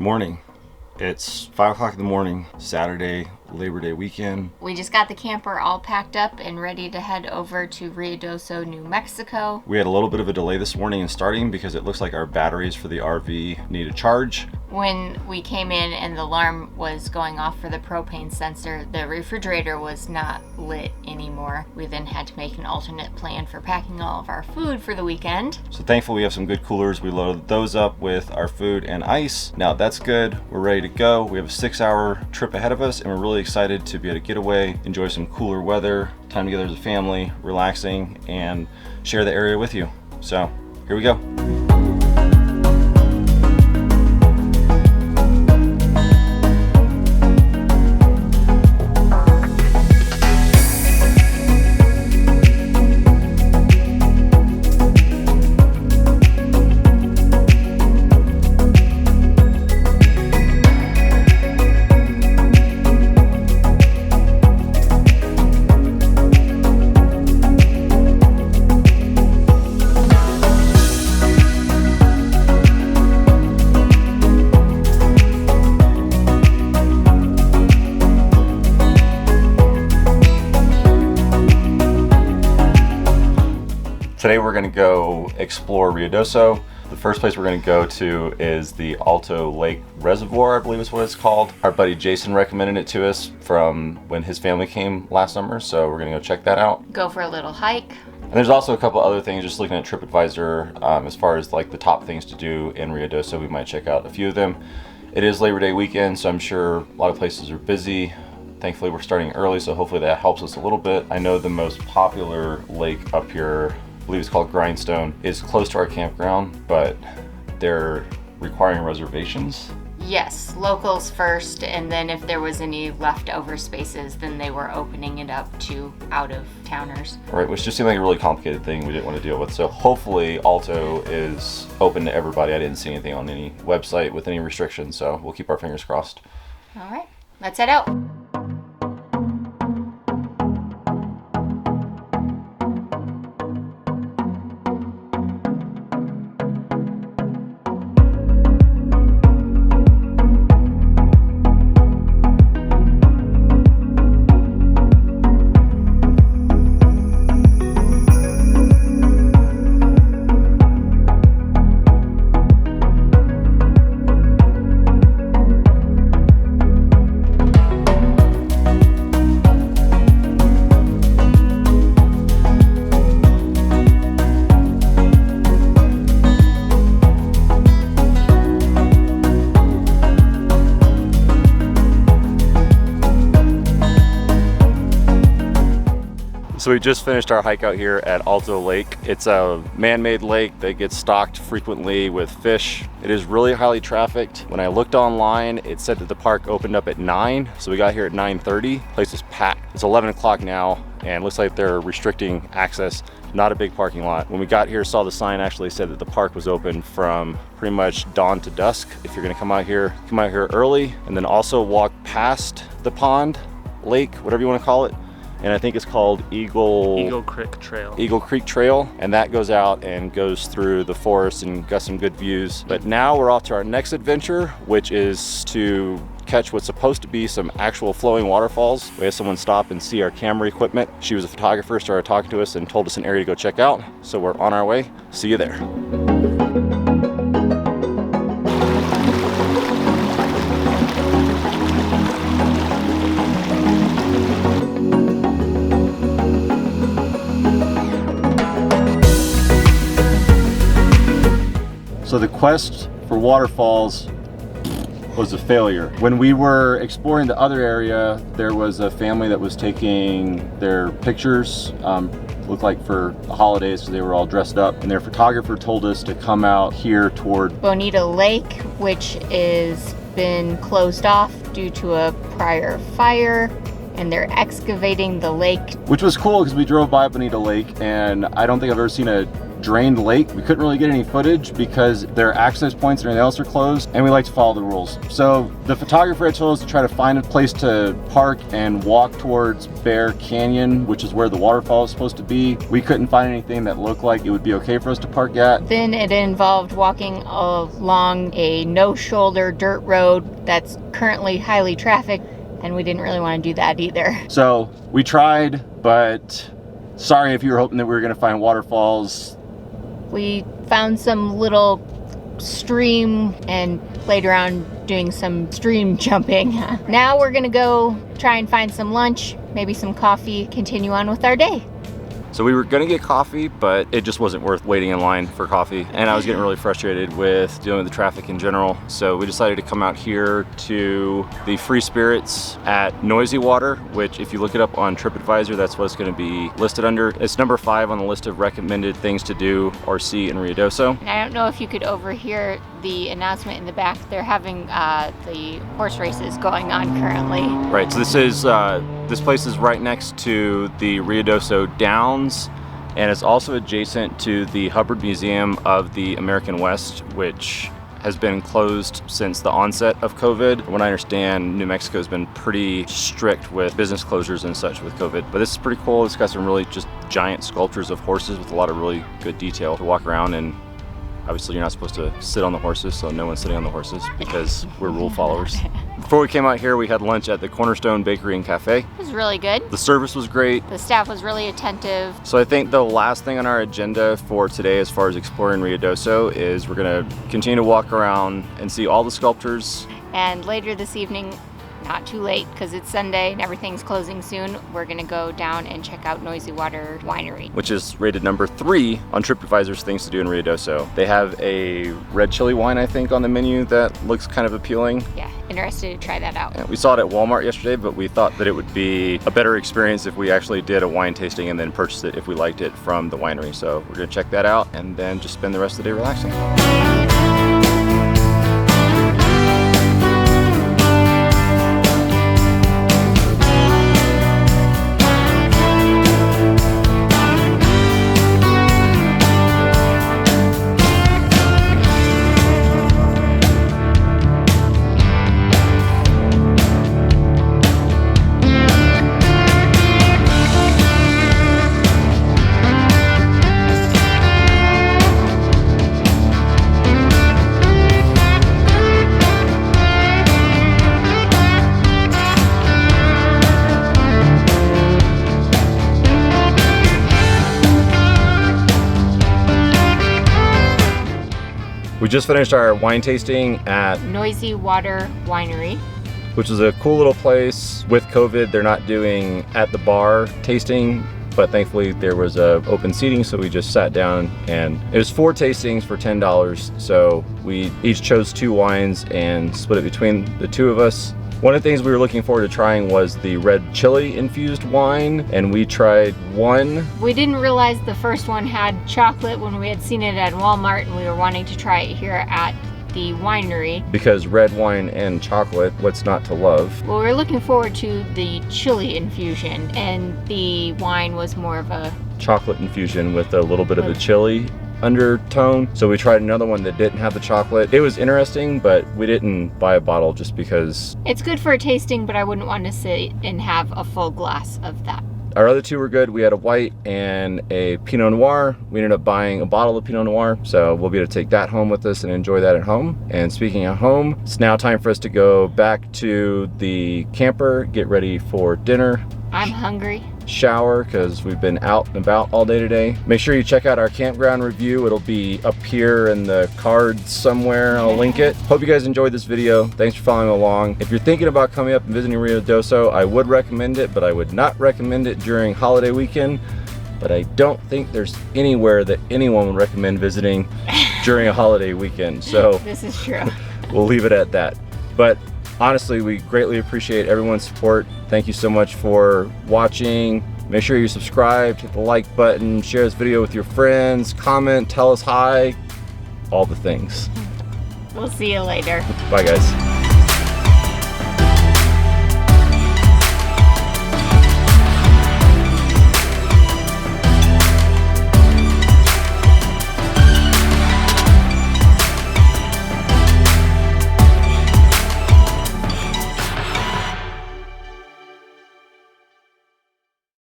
Morning. It's 5 o'clock in the morning, Saturday, Labor Day weekend. We just got the camper all packed up and ready to head over to Ruidoso, New Mexico. We had a little bit of a delay this morning in starting because it looks like our batteries for the RV need a charge. When we came in and the alarm was going off for the propane sensor, the refrigerator was not lit anymore. We then had to make an alternate plan for packing all of our food for the weekend. So thankfully we have some good coolers. We loaded those up with our food and ice. Now that's good. We're ready to go. We have a 6-hour trip ahead of us and we're really excited to be able to get away, enjoy some cooler weather, time together as a family, relaxing, and share the area with you. So here we go. Today we're going to go explore Ruidoso. The first place we're going to go to is the Alto Lake reservoir, I believe is what it's called. Our buddy Jason recommended it to us from when his family came last summer, so we're going to go check that out. Go for a little hike. And there's also a couple other things, just looking at TripAdvisor, as far as like the top things to do in Ruidoso, we might check out a few of them. It is Labor Day weekend, so I'm sure a lot of places are busy. Thankfully we're starting early, so hopefully that helps us a little bit. I know the most popular lake up here, I believe it's called Grindstone, is close to our campground, but they're requiring reservations. Yes, locals first, and then if there was any leftover spaces, then they were opening it up to out-of-towners. Right, which just seemed like a really complicated thing we didn't want to deal with. So hopefully Alto is open to everybody. I didn't see anything on any website with any restrictions, so we'll keep our fingers crossed. All right, let's head out. So we just finished our hike out here at Alto Lake. It's a man-made lake that gets stocked frequently with fish. It is really highly trafficked. When I looked online, it said that the park opened up at 9, so we got here at 9:30. Place is packed. It's 11 o'clock now, and it looks like they're restricting access. Not a big parking lot. When we got here, saw the sign actually said that the park was open from pretty much dawn to dusk. If you're gonna come out here early, and then also walk past the pond, lake, whatever you wanna call it. And I think it's called Eagle Creek Trail. Eagle Creek Trail, and that goes out and goes through the forest and got some good views. But now we're off to our next adventure, which is to catch what's supposed to be some actual flowing waterfalls. We had someone stop and see our camera equipment. She was a photographer, started talking to us and told us an area to go check out. So we're on our way. See you there. So the quest for waterfalls was a failure. When we were exploring the other area, there was a family that was taking their pictures, looked like for the holidays, so they were all dressed up, and their photographer told us to come out here toward Bonita Lake, which is been closed off due to a prior fire, and they're excavating the lake. Which was cool because we drove by Bonita Lake, and I don't think I've ever seen a drained lake. We couldn't really get any footage because their access points and everything else are closed, and we like to follow the rules. So the photographer had told us to try to find a place to park and walk towards Bear Canyon, which is where the waterfall is supposed to be. We couldn't find anything that looked like it would be okay for us to park at. Then it involved walking along a no-shoulder dirt road that's currently highly trafficked, and we didn't really want to do that either. So we tried, but sorry if you were hoping that we were going to find waterfalls. We found some little stream and played around doing some stream jumping. Now we're gonna go try and find some lunch, maybe some coffee, continue on with our day. So we were gonna get coffee, but it just wasn't worth waiting in line for coffee. And I was getting really frustrated with dealing with the traffic in general. So we decided to come out here to the Free Spirits at Noisy Water, which if you look it up on TripAdvisor, that's what it's gonna be listed under. It's number 5 on the list of recommended things to do or see in Ruidoso. And I don't know if you could overhear the announcement in the back. They're having the horse races going on currently. Right, so this place is right next to the Ruidoso Downs, and it's also adjacent to the Hubbard Museum of the American West, which has been closed since the onset of COVID. From what I understand, New Mexico has been pretty strict with business closures and such with COVID. But this is pretty cool. It's got some really just giant sculptures of horses with a lot of really good detail to walk around, and obviously you're not supposed to sit on the horses, so no one's sitting on the horses because we're rule followers. Before we came out here, we had lunch at the Cornerstone Bakery and Cafe. It was really good. The service was great. The staff was really attentive. So I think the last thing on our agenda for today as far as exploring Ruidoso is we're gonna continue to walk around and see all the sculptures. And later this evening, not too late because it's Sunday and everything's closing soon, we're gonna go down and check out Noisy Water Winery, which is rated number 3 on TripAdvisor's things to do in Ruidoso. They have a red chili wine, I think, on the menu that looks kind of appealing. Yeah, interested to try that out. Yeah, we saw it at Walmart yesterday, but we thought that it would be a better experience if we actually did a wine tasting and then purchased it if we liked it from the winery. So we're gonna check that out and then just spend the rest of the day relaxing. We just finished our wine tasting at Noisy Water Winery, which is a cool little place. With COVID, they're not doing at the bar tasting, but thankfully there was open seating, so we just sat down, and it was 4 tastings for $10. So we each chose 2 wines and split it between the 2 of us. One of the things we were looking forward to trying was the red chili infused wine, and we tried one. We didn't realize the first one had chocolate when we had seen it at Walmart, and we were wanting to try it here at the winery. Because red wine and chocolate, what's not to love? Well, we're looking forward to the chili infusion, and the wine was more of a chocolate infusion with a little bit of a chili undertone. So we tried another one that didn't have the chocolate. It was interesting, but we didn't buy a bottle just because. It's good for a tasting, but I wouldn't want to sit and have a full glass of that. Our other 2 were good. We had a white and a Pinot Noir. We ended up buying a bottle of Pinot Noir, so we'll be able to take that home with us and enjoy that at home. And speaking of home, it's now time for us to go back to the camper, get ready for dinner. I'm hungry. Shower, because we've been out and about all day today. Make sure you check out our campground review. It'll be up here in the cards somewhere. I'll link it. Hope you guys enjoyed this video. Thanks for following along. If you're thinking about coming up and visiting Ruidoso, I would recommend it, but I would not recommend it during holiday weekend. But I don't think there's anywhere that anyone would recommend visiting during a holiday weekend. So this is true. We'll leave it at that. But honestly, we greatly appreciate everyone's support. Thank you so much for watching. Make sure you subscribe, hit the like button, share this video with your friends, comment, tell us hi, all the things. We'll see you later. Bye guys.